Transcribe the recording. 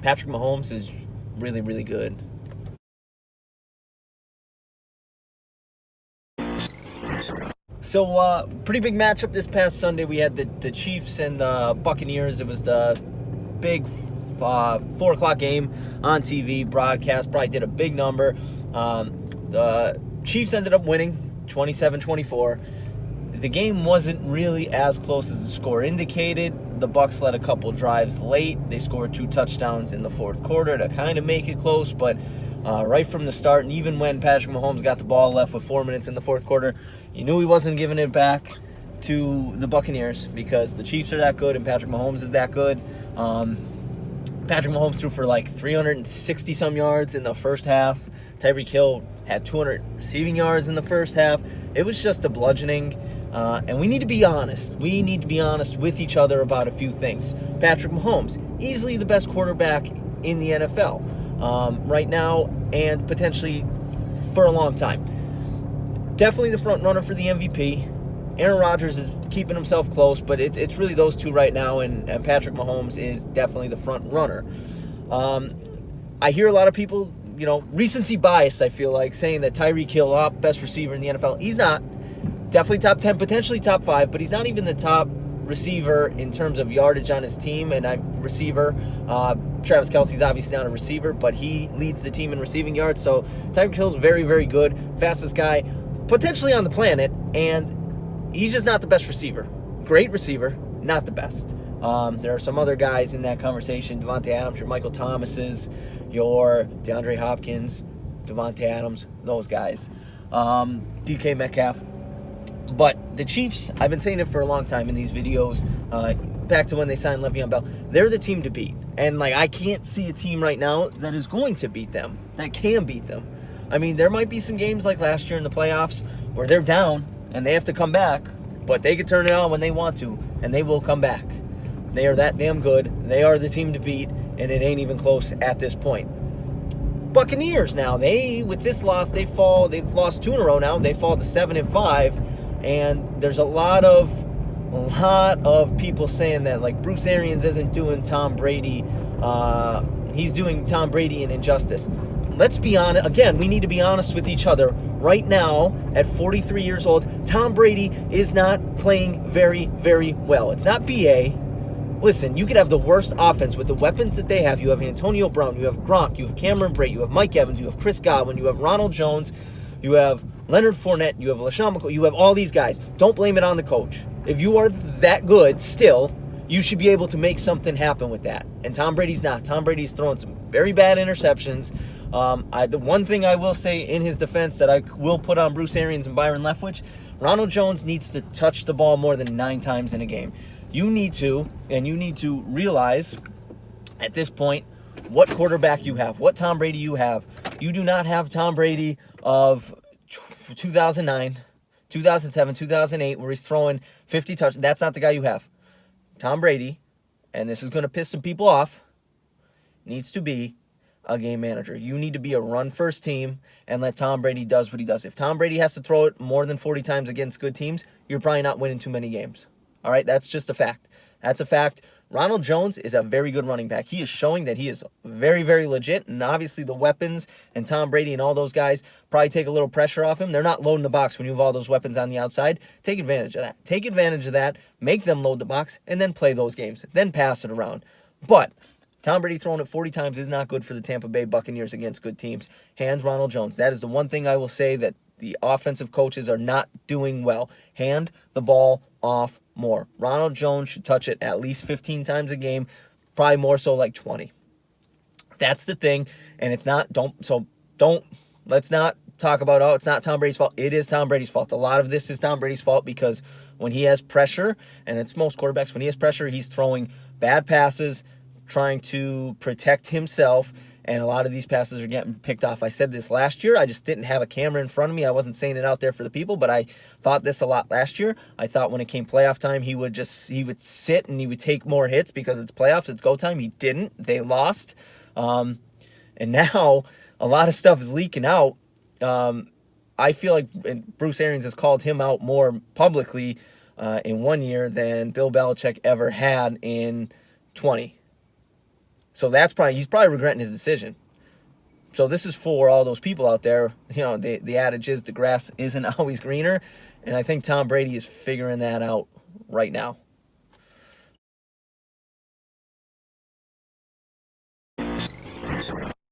Patrick Mahomes is really, really good. So, pretty big matchup this past Sunday. We had the Chiefs and the Buccaneers. It was the big 4 o'clock game on TV broadcast. Probably did a big number. The Chiefs ended up winning 27-24. The game wasn't really as close as the score indicated. The Bucs led a couple drives late. They scored 2 touchdowns in the fourth quarter to kind of make it close, but right from the start, and even when Patrick Mahomes got the ball left with 4 minutes in the fourth quarter, you knew he wasn't giving it back to the Buccaneers because the Chiefs are that good and Patrick Mahomes is that good. Patrick Mahomes threw for like 360-some yards in the first half. Tyreek Hill had 200 receiving yards in the first half. It was just a bludgeoning. And we need to be honest. We need to be honest with each other about a few things. Patrick Mahomes, easily the best quarterback in the NFL right now and potentially for a long time. Definitely the front runner for the MVP. Aaron Rodgers is keeping himself close, but it's really those two right now, and Patrick Mahomes is definitely the front runner. I hear a lot of people, recency bias, I feel like, saying that Tyreek Hill, best receiver in the NFL. He's not. Definitely top 10, potentially top 5, but he's not even the top receiver in terms of yardage on his team. And receiver, Travis Kelce's obviously not a receiver, but he leads the team in receiving yards. So Tyreek Hill's very, very good, fastest guy potentially on the planet, and he's just not the best receiver. Great receiver, not the best. There are some other guys in that conversation: Devontae Adams, your Michael Thomases, your DeAndre Hopkins, Devontae Adams, those guys. DK Metcalf. But the Chiefs, I've been saying it for a long time in these videos, back to when they signed Le'Veon Bell, they're the team to beat. And, I can't see a team right now that is going to beat them, that can beat them. I mean, there might be some games like last year in the playoffs where they're down and they have to come back, but they can turn it on when they want to, and they will come back. They are that damn good. They are the team to beat, and it ain't even close at this point. Buccaneers now, with this loss, they've lost 2 in a row now. They fall to 7-5. And there's a lot of people saying that, like, Bruce Arians isn't doing Tom Brady. He's doing Tom Brady an injustice. Let's be honest. Again, we need to be honest with each other. Right now, at 43 years old, Tom Brady is not playing very, very well. It's not BA. Listen, you could have the worst offense with the weapons that they have. You have Antonio Brown. You have Gronk. You have Cameron Brate. You have Mike Evans. You have Chris Godwin. You have Ronald Jones. You have Leonard Fournette, you have LaShawn McCoy, you have all these guys. Don't blame it on the coach. If you are that good still, you should be able to make something happen with that. And Tom Brady's not. Tom Brady's throwing some very bad interceptions. The one thing I will say in his defense that I will put on Bruce Arians and Byron Leftwich, Ronald Jones needs to touch the ball more than 9 times in a game. You need to realize at this point what quarterback you have, what Tom Brady you have. You do not have Tom Brady of 2009, 2007, 2008, where he's throwing 50 touchdowns. That's not the guy you have. Tom Brady, and this is going to piss some people off, needs to be a game manager. You need to be a run-first team and let Tom Brady does what he does. If Tom Brady has to throw it more than 40 times against good teams, you're probably not winning too many games. All right, that's just a fact. That's a fact. Ronald Jones is a very good running back. He is showing that he is very, very legit, and obviously the weapons and Tom Brady and all those guys probably take a little pressure off him. They're not loading the box when you have all those weapons on the outside. Take advantage of that. Take advantage of that, make them load the box, and then play those games. Then pass it around. But Tom Brady throwing it 40 times is not good for the Tampa Bay Buccaneers against good teams. Hand Ronald Jones. That is the one thing I will say that the offensive coaches are not doing well. Hand the ball off more. Ronald Jones should touch it at least 15 times a game, probably more so like 20. That's the thing, and let's not talk about, it's not Tom Brady's fault. It is Tom Brady's fault. A lot of this is Tom Brady's fault because when he has pressure, and it's most quarterbacks, when he has pressure, he's throwing bad passes, trying to protect himself, and a lot of these passes are getting picked off. I said this last year. I just didn't have a camera in front of me. I wasn't saying it out there for the people, but I thought this a lot last year. I thought when it came playoff time, he would sit and he would take more hits because it's playoffs, it's go time. He didn't. They lost. And now a lot of stuff is leaking out. I feel like Bruce Arians has called him out more publicly in one year than Bill Belichick ever had in 20. So he's probably regretting his decision. So this is for all those people out there. The adage is the grass isn't always greener, and I think Tom Brady is figuring that out right now.